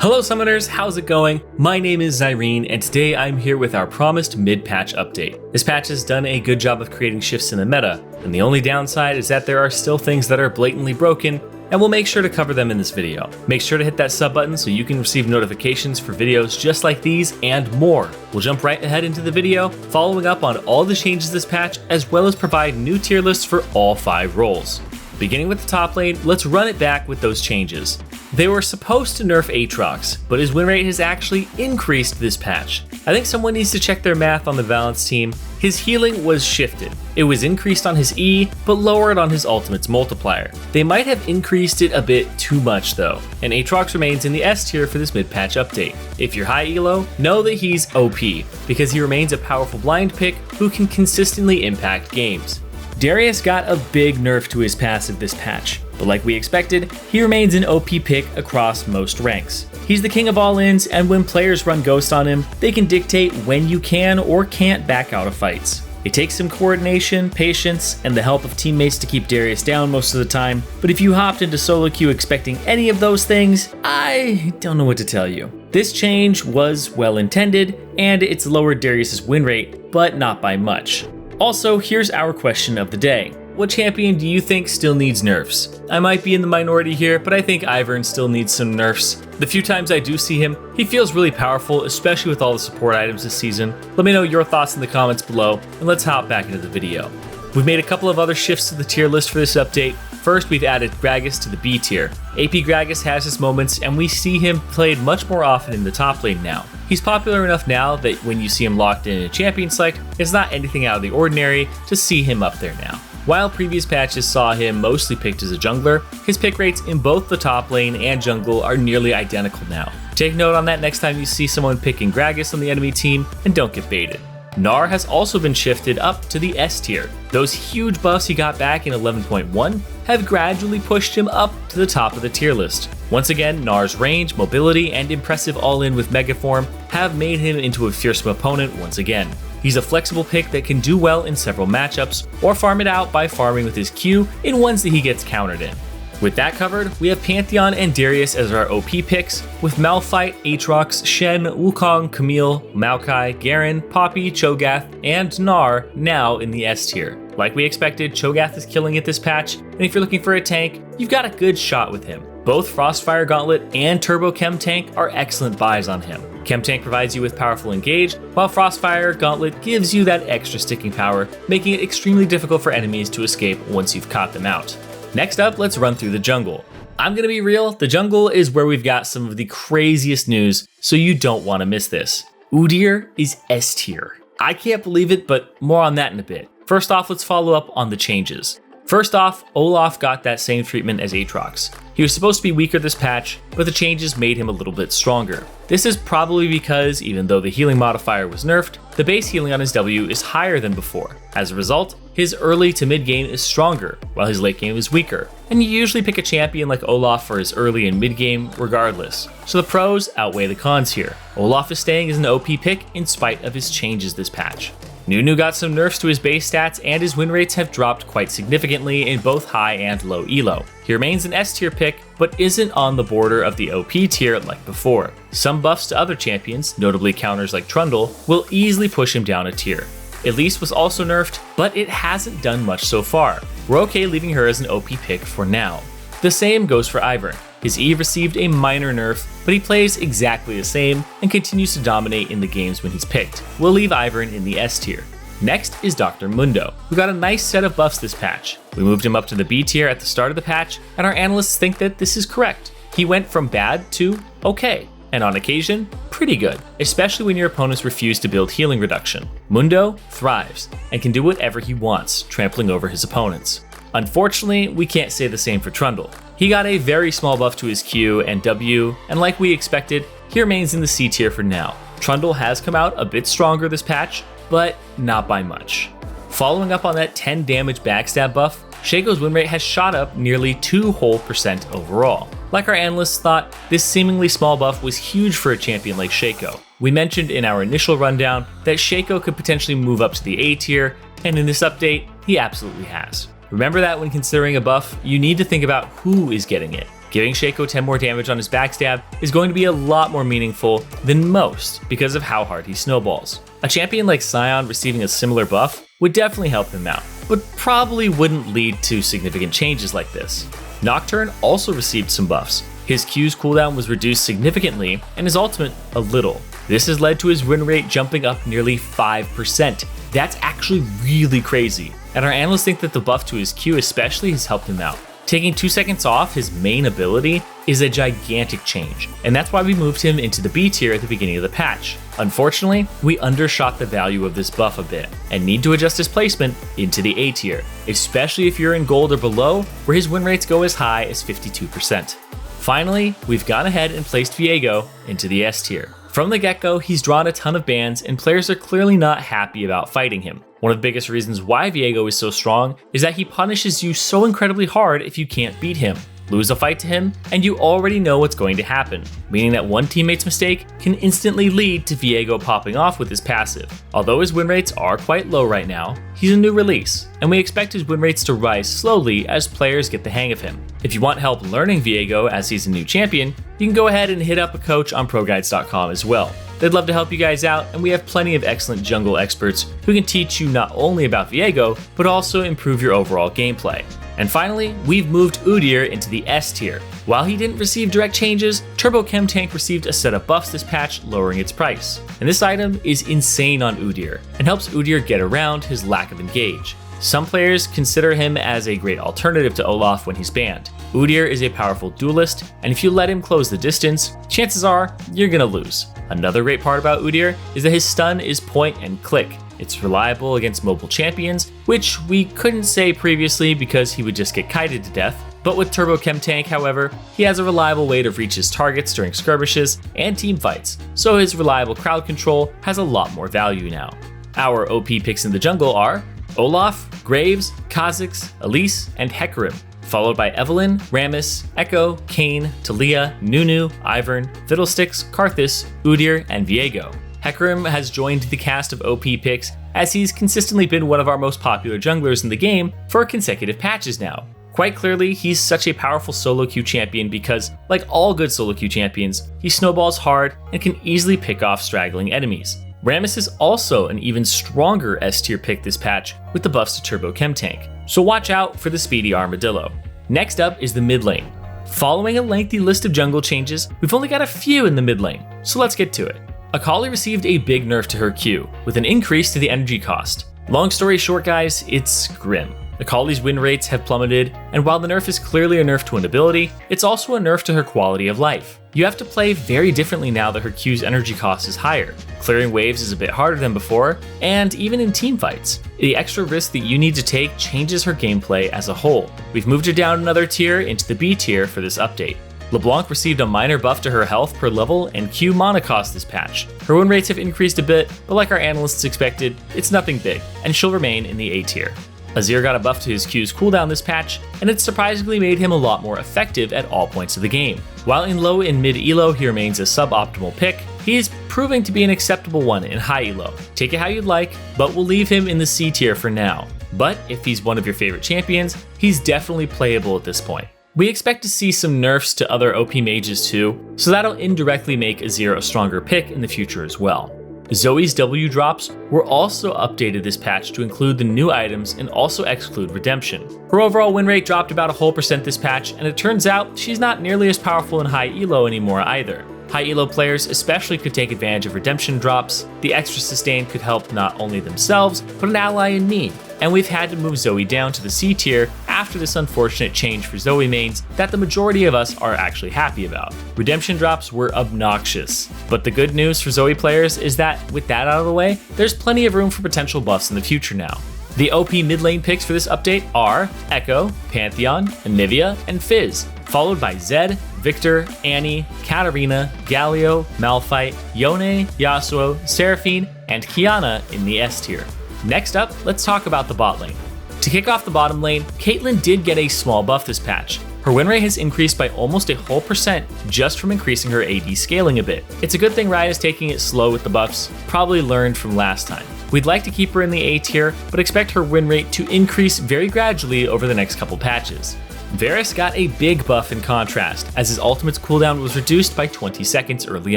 Hello Summoners, how's it going? My name is Zyrene, and today I'm here with our promised mid-patch update. This patch has done a good job of creating shifts in the meta, and the only downside is that there are still things that are blatantly broken, and we'll make sure to cover them in this video. Make sure to hit that sub button so you can receive notifications for videos just like these and more. We'll jump right ahead into the video, following up on all the changes this patch, as well as provide new tier lists for all 5 roles. Beginning with the top lane, let's run it back with those changes. They were supposed to nerf Aatrox, but his win rate has actually increased this patch. I think someone needs to check their math on the Valance team. His healing was shifted. It was increased on his E, but lowered on his ultimate's multiplier. They might have increased it a bit too much though, and Aatrox remains in the S tier for this mid-patch update. If you're high elo, know that he's OP, because he remains a powerful blind pick who can consistently impact games. Darius got a big nerf to his passive this patch, but like we expected, he remains an OP pick across most ranks. He's the king of all-ins, and when players run Ghost on him, they can dictate when you can or can't back out of fights. It takes some coordination, patience, and the help of teammates to keep Darius down most of the time, but if you hopped into solo queue expecting any of those things, I don't know what to tell you. This change was well intended, and it's lowered Darius's win rate, but not by much. Also, here's our question of the day. What champion do you think still needs nerfs? I might be in the minority here, but I think Ivern still needs some nerfs. The few times I do see him, he feels really powerful, especially with all the support items this season. Let me know your thoughts in the comments below, and let's hop back into the video. We've made a couple of other shifts to the tier list for this update. First, we've added Gragas to the B tier. AP Gragas has his moments, and we see him played much more often in the top lane now. He's popular enough now that when you see him locked in a champion select, it's not anything out of the ordinary to see him up there now. While previous patches saw him mostly picked as a jungler, his pick rates in both the top lane and jungle are nearly identical now. Take note on that next time you see someone picking Gragas on the enemy team, and don't get baited. Gnar has also been shifted up to the S tier. Those huge buffs he got back in 11.1 have gradually pushed him up to the top of the tier list. Once again, Gnar's range, mobility, and impressive all-in with Megaform have made him into a fearsome opponent once again. He's a flexible pick that can do well in several matchups, or farm it out by farming with his Q in ones that he gets countered in. With that covered, we have Pantheon and Darius as our OP picks, with Malphite, Aatrox, Shen, Wukong, Camille, Maokai, Garen, Poppy, Cho'Gath, and Gnar now in the S tier. Like we expected, Cho'Gath is killing it this patch, and if you're looking for a tank, you've got a good shot with him. Both Frostfire Gauntlet and Turbo Chem Tank are excellent buys on him. Chem Tank provides you with powerful engage, while Frostfire Gauntlet gives you that extra sticking power, making it extremely difficult for enemies to escape once you've caught them out. Next up, let's run through the jungle. I'm gonna be real, the jungle is where we've got some of the craziest news, so you don't want to miss this. Udyr is S tier. I can't believe it, but more on that in a bit. First off, let's follow up on the changes. First off, Olaf got that same treatment as Aatrox. He was supposed to be weaker this patch, but the changes made him a little bit stronger. This is probably because even though the healing modifier was nerfed, the base healing on his W is higher than before. As a result, his early to mid game is stronger, while his late game is weaker. And you usually pick a champion like Olaf for his early and mid game regardless. So the pros outweigh the cons here. Olaf is staying as an OP pick in spite of his changes this patch. Nunu got some nerfs to his base stats, and his win rates have dropped quite significantly in both high and low elo. He remains an S tier pick, but isn't on the border of the OP tier like before. Some buffs to other champions, notably counters like Trundle, will easily push him down a tier. Elise was also nerfed, but it hasn't done much so far. We're okay leaving her as an OP pick for now. The same goes for Ivern. His E received a minor nerf, but he plays exactly the same and continues to dominate in the games when he's picked. We'll leave Ivern in the S tier. Next is Dr. Mundo, who got a nice set of buffs this patch. We moved him up to the B tier at the start of the patch, and our analysts think that this is correct. He went from bad to okay, and on occasion, pretty good, especially when your opponents refuse to build healing reduction. Mundo thrives, and can do whatever he wants, trampling over his opponents. Unfortunately, we can't say the same for Trundle. He got a very small buff to his Q and W, and like we expected, he remains in the C tier for now. Trundle has come out a bit stronger this patch, but not by much. Following up on that 10 damage backstab buff, Shaco's win rate has shot up nearly 2% overall. Like our analysts thought, this seemingly small buff was huge for a champion like Shaco. We mentioned in our initial rundown that Shaco could potentially move up to the A tier, and in this update, he absolutely has. Remember that when considering a buff, you need to think about who is getting it. Giving Shaco 10 more damage on his backstab is going to be a lot more meaningful than most because of how hard he snowballs. A champion like Sion receiving a similar buff would definitely help him out, but probably wouldn't lead to significant changes like this. Nocturne also received some buffs. His Q's cooldown was reduced significantly and his ultimate a little. This has led to his win rate jumping up nearly 5%. That's actually really crazy, and our analysts think that the buff to his Q especially has helped him out. Taking 2 seconds off his main ability is a gigantic change, and that's why we moved him into the B tier at the beginning of the patch. Unfortunately, we undershot the value of this buff a bit, and need to adjust his placement into the A tier, especially if you're in gold or below, where his win rates go as high as 52%. Finally, we've gone ahead and placed Viego into the S tier. From the get-go, he's drawn a ton of bans, and players are clearly not happy about fighting him. One of the biggest reasons why Viego is so strong is that he punishes you so incredibly hard if you can't beat him. Lose a fight to him, and you already know what's going to happen, meaning that one teammate's mistake can instantly lead to Viego popping off with his passive. Although his win rates are quite low right now, he's a new release, and we expect his win rates to rise slowly as players get the hang of him. If you want help learning Viego as he's a new champion, you can go ahead and hit up a coach on ProGuides.com as well. They'd love to help you guys out, and we have plenty of excellent jungle experts who can teach you not only about Viego, but also improve your overall gameplay. And finally, we've moved Udyr into the S tier. While he didn't receive direct changes, Turbo Chem Tank received a set of buffs this patch, lowering its price. And this item is insane on Udyr, and helps Udyr get around his lack of engage. Some players consider him as a great alternative to Olaf when he's banned. Udyr is a powerful duelist, and if you let him close the distance, chances are you're gonna lose. Another great part about Udyr is that his stun is point and click. It's reliable against mobile champions, which we couldn't say previously because he would just get kited to death. But with Turbo Chem Tank, however, he has a reliable way to reach his targets during skirmishes and team fights, so his reliable crowd control has a lot more value now. Our OP picks in the jungle are Olaf, Graves, Kha'Zix, Elise, and Hecarim, followed by Evelynn, Rammus, Echo, Kayn, Taliyah, Nunu, Ivern, Fiddlesticks, Karthus, Udyr, and Viego. Hecarim has joined the cast of OP picks as he's consistently been one of our most popular junglers in the game for consecutive patches now. Quite clearly, he's such a powerful solo queue champion because, like all good solo queue champions, he snowballs hard and can easily pick off straggling enemies. Rammus is also an even stronger S tier pick this patch with the buffs to Turbo Chem Tank, so watch out for the speedy armadillo. Next up is the mid lane. Following a lengthy list of jungle changes, we've only got a few in the mid lane, so let's get to it. Akali received a big nerf to her Q, with an increase to the energy cost. Long story short guys, it's grim. Akali's win rates have plummeted, and while the nerf is clearly a nerf to an ability, it's also a nerf to her quality of life. You have to play very differently now that her Q's energy cost is higher. Clearing waves is a bit harder than before, and even in team fights, the extra risk that you need to take changes her gameplay as a whole. We've moved her down another tier into the B tier for this update. LeBlanc received a minor buff to her health per level and Q mana cost this patch. Her win rates have increased a bit, but like our analysts expected, it's nothing big, and she'll remain in the A tier. Azir got a buff to his Q's cooldown this patch, and it surprisingly made him a lot more effective at all points of the game. While in low and mid elo he remains a suboptimal pick, he is proving to be an acceptable one in high elo. Take it how you'd like, but we'll leave him in the C tier for now. But if he's one of your favorite champions, he's definitely playable at this point. We expect to see some nerfs to other OP mages too, so that'll indirectly make Azir a stronger pick in the future as well. Zoe's W drops were also updated this patch to include the new items and also exclude redemption. Her overall win rate dropped about a whole % this patch, and it turns out she's not nearly as powerful in high elo anymore either. High elo players especially could take advantage of redemption drops. The extra sustain could help not only themselves, but an ally in need. And we've had to move Zoe down to the C tier after this unfortunate change for Zoe mains that the majority of us are actually happy about. Redemption drops were obnoxious, but the good news for Zoe players is that with that out of the way, there's plenty of room for potential buffs in the future now. The OP mid lane picks for this update are Echo, Pantheon, Anivia, and Fizz, followed by Zed, Victor, Annie, Katarina, Galio, Malphite, Yone, Yasuo, Seraphine, and Kiana in the S tier. Next up, let's talk about the bot lane. To kick off the bottom lane, Caitlyn did get a small buff this patch. Her win rate has increased by almost a whole % just from increasing her AD scaling a bit. It's a good thing Riot is taking it slow with the buffs, probably learned from last time. We'd like to keep her in the A tier, but expect her win rate to increase very gradually over the next couple patches. Varus got a big buff in contrast, as his ultimate's cooldown was reduced by 20 seconds early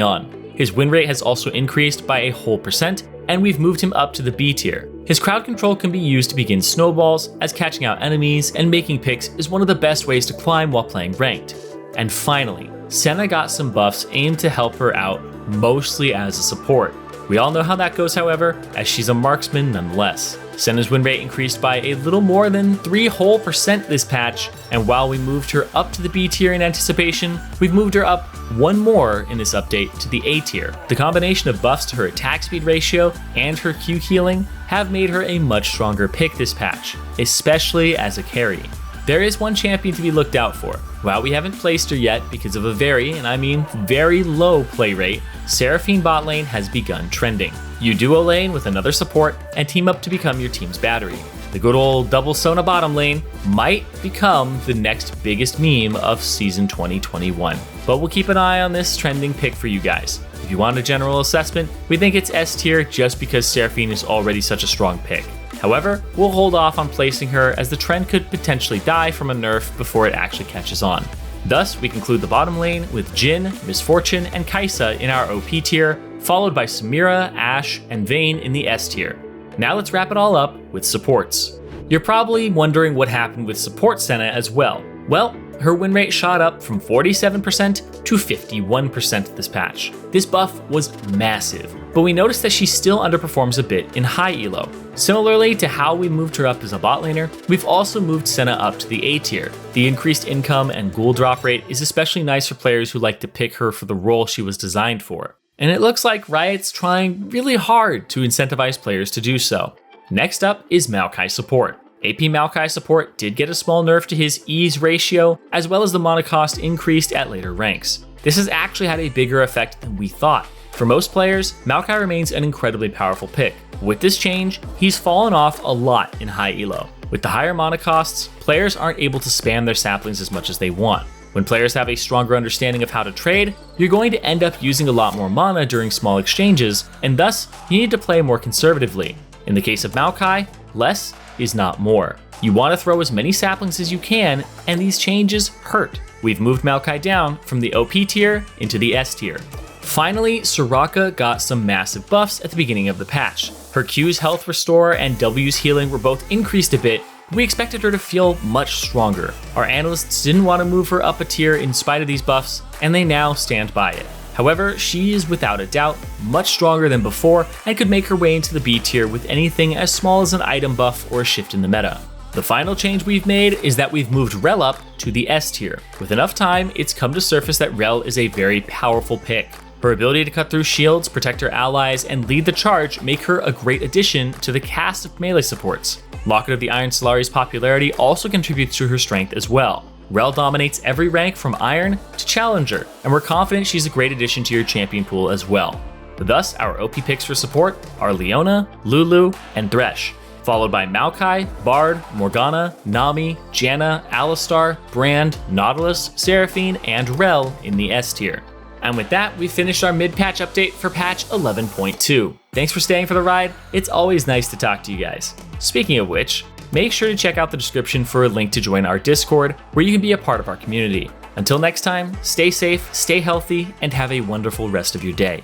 on. His win rate has also increased by a whole %, and we've moved him up to the B tier. His crowd control can be used to begin snowballs, as catching out enemies and making picks is one of the best ways to climb while playing ranked. And finally, Senna got some buffs aimed to help her out, mostly as a support. We all know how that goes, however, as she's a marksman nonetheless. Senna's win rate increased by a little more than 3% this patch, and while we moved her up to the B tier in anticipation, we've moved her up one more in this update to the A tier. The combination of buffs to her attack speed ratio and her Q healing have made her a much stronger pick this patch, especially as a carry. There is one champion to be looked out for. While we haven't placed her yet because of a very, and I mean very low play rate, Seraphine bot lane has begun trending. You duo lane with another support and team up to become your team's battery. The good old double Sona bottom lane might become the next biggest meme of season 2021. But we'll keep an eye on this trending pick for you guys. If you want a general assessment, we think it's S tier just because Seraphine is already such a strong pick. However, we'll hold off on placing her as the trend could potentially die from a nerf before it actually catches on. Thus, we conclude the bottom lane with Jhin, Misfortune, and Kai'Sa in our OP tier, followed by Samira, Ashe, and Vayne in the S tier. Now let's wrap it all up with supports. You're probably wondering what happened with support Senna as well. Well, her win rate shot up from 47% to 51% this patch. This buff was massive, but we noticed that she still underperforms a bit in high elo. Similarly to how we moved her up as a bot laner, we've also moved Senna up to the A tier. The increased income and ghoul drop rate is especially nice for players who like to pick her for the role she was designed for. And it looks like Riot's trying really hard to incentivize players to do so. Next up is Maokai support. AP Maokai support did get a small nerf to his ease ratio, as well as the mana cost increased at later ranks. This has actually had a bigger effect than we thought. For most players, Maokai remains an incredibly powerful pick. With this change, he's fallen off a lot in high elo. With the higher mana costs, players aren't able to spam their saplings as much as they want. When players have a stronger understanding of how to trade, you're going to end up using a lot more mana during small exchanges, and thus, you need to play more conservatively. In the case of Maokai, less is not more. You want to throw as many saplings as you can, and these changes hurt. We've moved Maokai down from the OP tier into the S tier. Finally, Soraka got some massive buffs at the beginning of the patch. Her Q's health restore and W's healing were both increased a bit, but we expected her to feel much stronger. Our analysts didn't want to move her up a tier in spite of these buffs, and they now stand by it. However, she is without a doubt much stronger than before and could make her way into the B tier with anything as small as an item buff or a shift in the meta. The final change we've made is that we've moved Rel up to the S tier. With enough time, it's come to surface that Rel is a very powerful pick. Her ability to cut through shields, protect her allies, and lead the charge make her a great addition to the cast of melee supports. Locket of the Iron Solari's popularity also contributes to her strength as well. Rel dominates every rank from Iron to Challenger, and we're confident she's a great addition to your champion pool as well. Thus, our OP picks for support are Leona, Lulu, and Thresh, followed by Maokai, Bard, Morgana, Nami, Janna, Alistar, Brand, Nautilus, Seraphine, and Rel in the S tier. And with that, we finished our mid-patch update for patch 11.2. Thanks for staying for the ride. It's always nice to talk to you guys. Speaking of which, make sure to check out the description for a link to join our Discord, where you can be a part of our community. Until next time, stay safe, stay healthy, and have a wonderful rest of your day.